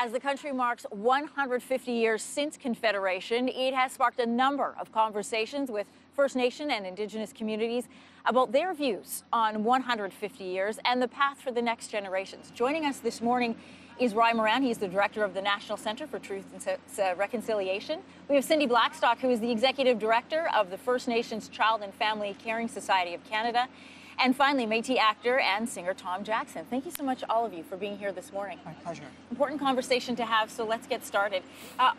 As the country marks 150 years since Confederation, it has sparked a number of conversations with First Nation and Indigenous communities about their views on 150 years and the path for the next generations. Joining us this morning is Rye Moran. He's the director of the National Centre for Truth and Reconciliation. We have Cindy Blackstock, who is the executive director of the First Nations Child and Family Caring Society of Canada. And finally, Métis actor and singer Tom Jackson. Thank you so much, all of you, for being here this morning. My pleasure. Important conversation to have, so let's get started.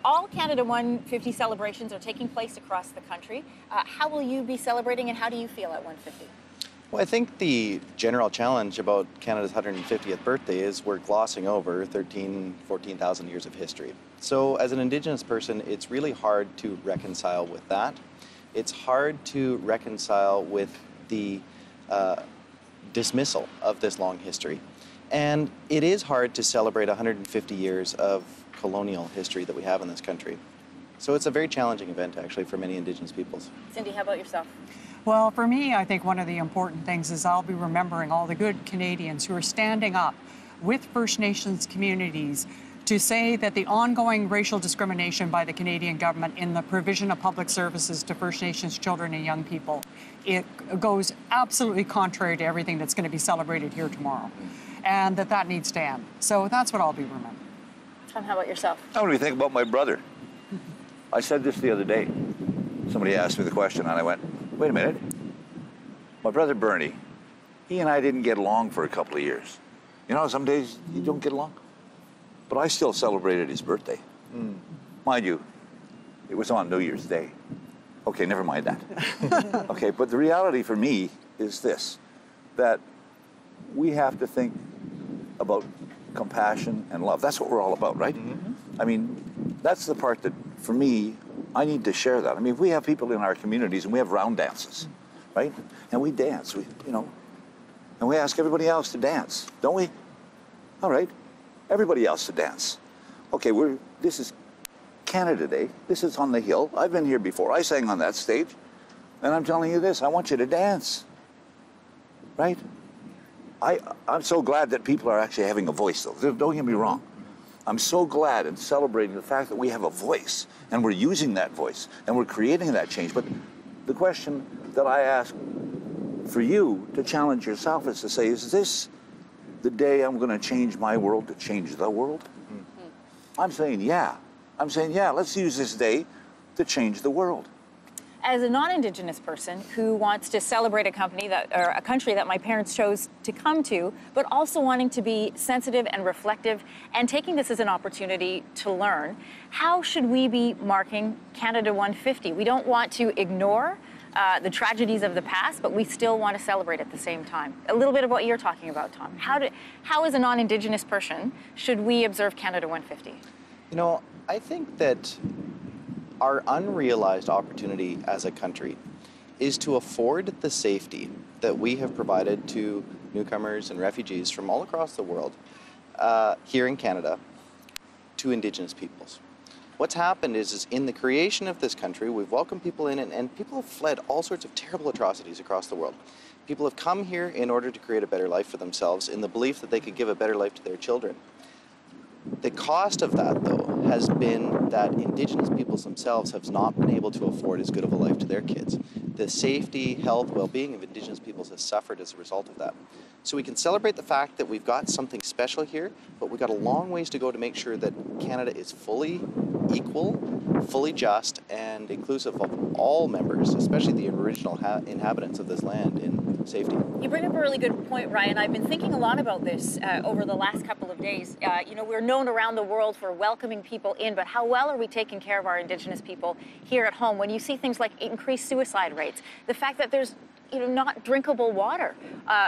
All Canada 150 celebrations are taking place across the country. How will you be celebrating, and how do you feel at 150? Well, I think the general challenge about Canada's 150th birthday is we're glossing over 14,000 years of history. So as an Indigenous person, it's really hard to reconcile with that. It's hard to reconcile with the dismissal of this long history. And it is hard to celebrate 150 years of colonial history that we have in this country. So it's a very challenging event, actually, for many Indigenous peoples. Cindy, how about yourself? Well, for me, I think one of the important things is I'll be remembering all the good Canadians who are standing up with First Nations communities to say that the ongoing racial discrimination by the Canadian government in the provision of public services to First Nations children and young people, it goes absolutely contrary to everything that's going to be celebrated here tomorrow, and that needs to end. So that's what I'll be remembering. Tom, how about yourself? I want to think about my brother. I said this the other day. Somebody asked me the question, and I went, wait a minute. My brother Bernie, he and I didn't get along for a couple of years. You know, some days you don't get along. But I still celebrated his birthday. Mind you, it was on New Year's Day. Okay, never mind that. Okay, but the reality for me is this, that we have to think about compassion and love. That's what we're all about, right? I mean, that's the part that, for me, I need to share that. I mean, we have people in our communities and we have round dances, right? And we dance, and we ask everybody else to dance, don't we? All right. Everybody else to dance. Okay, this is Canada Day. This is on the Hill. I've been here before. I sang on that stage. And I'm telling you this, I want you to dance. Right? I'm so glad that people are actually having a voice, though. Don't get me wrong. I'm so glad and celebrating the fact that we have a voice, and we're using that voice, and we're creating that change. But the question that I ask for you to challenge yourself is to say, is this the day I'm going to change my world to change the world? I'm saying, yeah. I'm saying, yeah, let's use this day to change the world. As a non-Indigenous person who wants to celebrate a country that my parents chose to come to, but also wanting to be sensitive and reflective and taking this as an opportunity to learn, how should we be marking Canada 150? We don't want to ignore the tragedies of the past, but we still want to celebrate at the same time. A little bit of what you're talking about, Tom. How as a non-Indigenous person, should we observe Canada 150? You know, I think that our unrealized opportunity as a country is to afford the safety that we have provided to newcomers and refugees from all across the world here in Canada to Indigenous peoples. What's happened is in the creation of this country, we've welcomed people in, and people have fled all sorts of terrible atrocities across the world. People have come here in order to create a better life for themselves in the belief that they could give a better life to their children. The cost of that, though, has been that Indigenous peoples themselves have not been able to afford as good of a life to their kids. The safety, health, well-being of Indigenous peoples has suffered as a result of that. So we can celebrate the fact that we've got something special here, but we've got a long ways to go to make sure that Canada is fully equal, fully just, and inclusive of all members, especially the original inhabitants of this land, in safety. You bring up a really good point, Ryan. I've been thinking a lot about this over the last couple of days. You know, we're known around the world for welcoming people in, but how well are we taking care of our Indigenous people here at home? When you see things like increased suicide rates, the fact that there's not drinkable water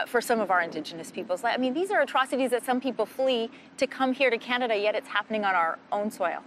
for some of our Indigenous peoples. I mean, these are atrocities that some people flee to come here to Canada, yet it's happening on our own soil.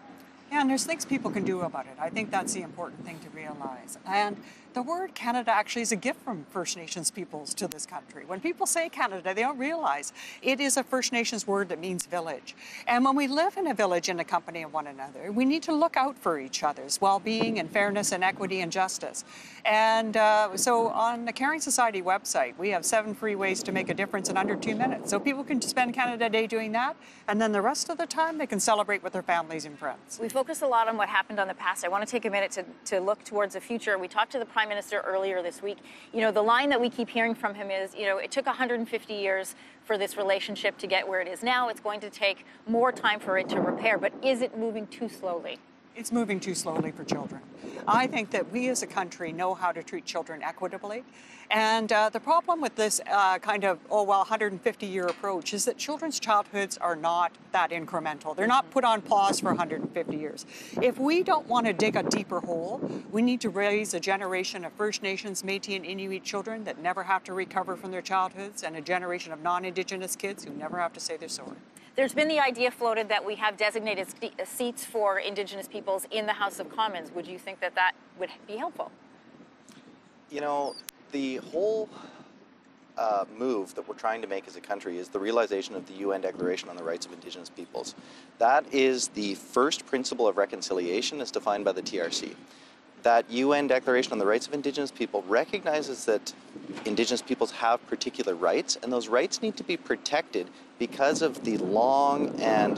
Yeah, and there's things people can do about it. I think that's the important thing to realize. And the word Canada actually is a gift from First Nations peoples to this country. When people say Canada, they don't realize it is a First Nations word that means village. And when we live in a village in the company of one another, we need to look out for each other's well-being and fairness and equity and justice. And so on the Caring Society website, we have 7 free ways to make a difference in under 2 minutes. So people can spend Canada Day doing that, and then the rest of the time they can celebrate with their families and friends. We focus a lot on what happened on the past. I want to take a minute to look towards the future. We talked to the Prime Minister earlier this week. You know, the line that we keep hearing from him is, you know, it took 150 years for this relationship to get where it is now. It's going to take more time for it to repair, but is it moving too slowly? It's moving too slowly for children. I think that we as a country know how to treat children equitably. And the problem with this kind of, 150-year approach is that children's childhoods are not that incremental. They're not put on pause for 150 years. If we don't want to dig a deeper hole, we need to raise a generation of First Nations, Métis, and Inuit children that never have to recover from their childhoods, and a generation of non-Indigenous kids who never have to say they're sorry. There's been the idea floated that we have designated seats for Indigenous peoples in the House of Commons. Would you think that that would be helpful? You know, the whole move that we're trying to make as a country is the realization of the UN Declaration on the Rights of Indigenous Peoples. That is the first principle of reconciliation as defined by the TRC. That UN Declaration on the Rights of Indigenous People recognizes that Indigenous peoples have particular rights, and those rights need to be protected because of the long-standing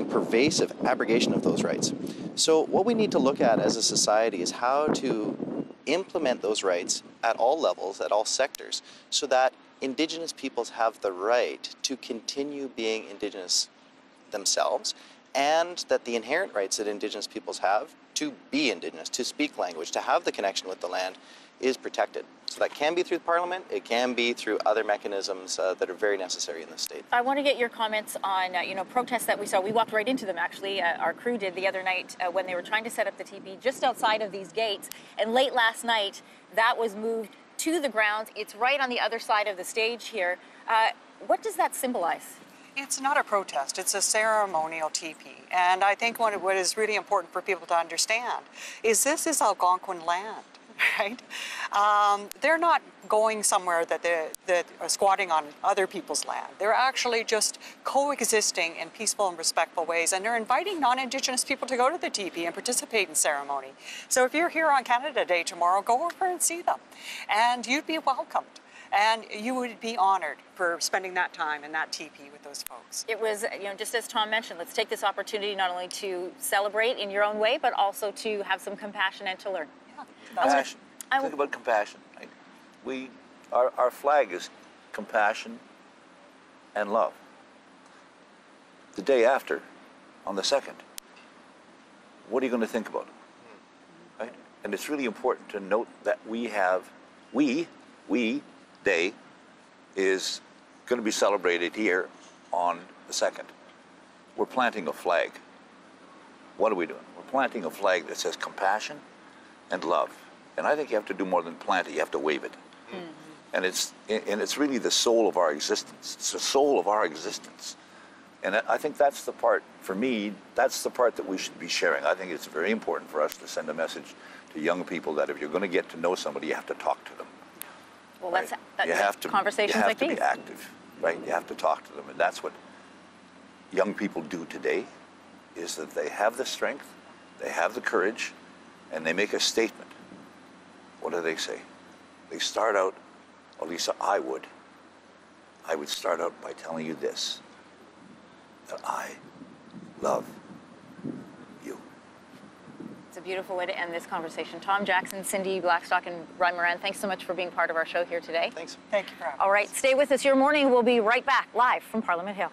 pervasive abrogation of those rights. So what we need to look at as a society is how to implement those rights at all levels, at all sectors, so that Indigenous peoples have the right to continue being Indigenous themselves, and that the inherent rights that Indigenous peoples have to be Indigenous, to speak language, to have the connection with the land is protected. So that can be through Parliament, it can be through other mechanisms that are very necessary in this state. I want to get your comments on, protests that we saw. We walked right into them, actually. Our crew did the other night when they were trying to set up the teepee just outside of these gates. And late last night, that was moved to the grounds. It's right on the other side of the stage here. What does that symbolize? It's not a protest, it's a ceremonial teepee. And I think what is really important for people to understand is this is Algonquin land, right? They're not going somewhere that are squatting on other people's land. They're actually just coexisting in peaceful and respectful ways, and they're inviting non-Indigenous people to go to the teepee and participate in ceremony. So if you're here on Canada Day tomorrow, go over and see them, and you'd be welcomed. And you would be honored for spending that time in that teepee with those folks. It was, just as Tom mentioned, let's take this opportunity not only to celebrate in your own way, but also to have some compassion and to learn. Yeah, Compassion. Think about compassion. Right? Our flag is compassion and love. The day after, on the 2nd, what are you going to think about? Right? And it's really important to note that Day is going to be celebrated here on the 2nd. We're planting a flag. What are we doing? We're planting a flag that says compassion and love. And I think you have to do more than plant it, you have to wave it. Mm-hmm. And it's really the soul of our existence. It's the soul of our existence. And I think that's the part, for me, that's the part that we should be sharing. I think it's very important for us to send a message to young people that if you're going to get to know somebody, you have to talk to them. Well, right? that's conversations like these. You have to be active, right? You have to talk to them. And that's what young people do today, is that they have the strength, they have the courage, and they make a statement. What do they say? They start out, or Lisa, I would start out by telling you this, that I love you. It's a beautiful way to end this conversation. Tom Jackson, Cindy Blackstock, and Ryan Moran, thanks so much for being part of our show here today. Thanks. Thank you for having us. All right, stay with us. Your morning will be right back live from Parliament Hill.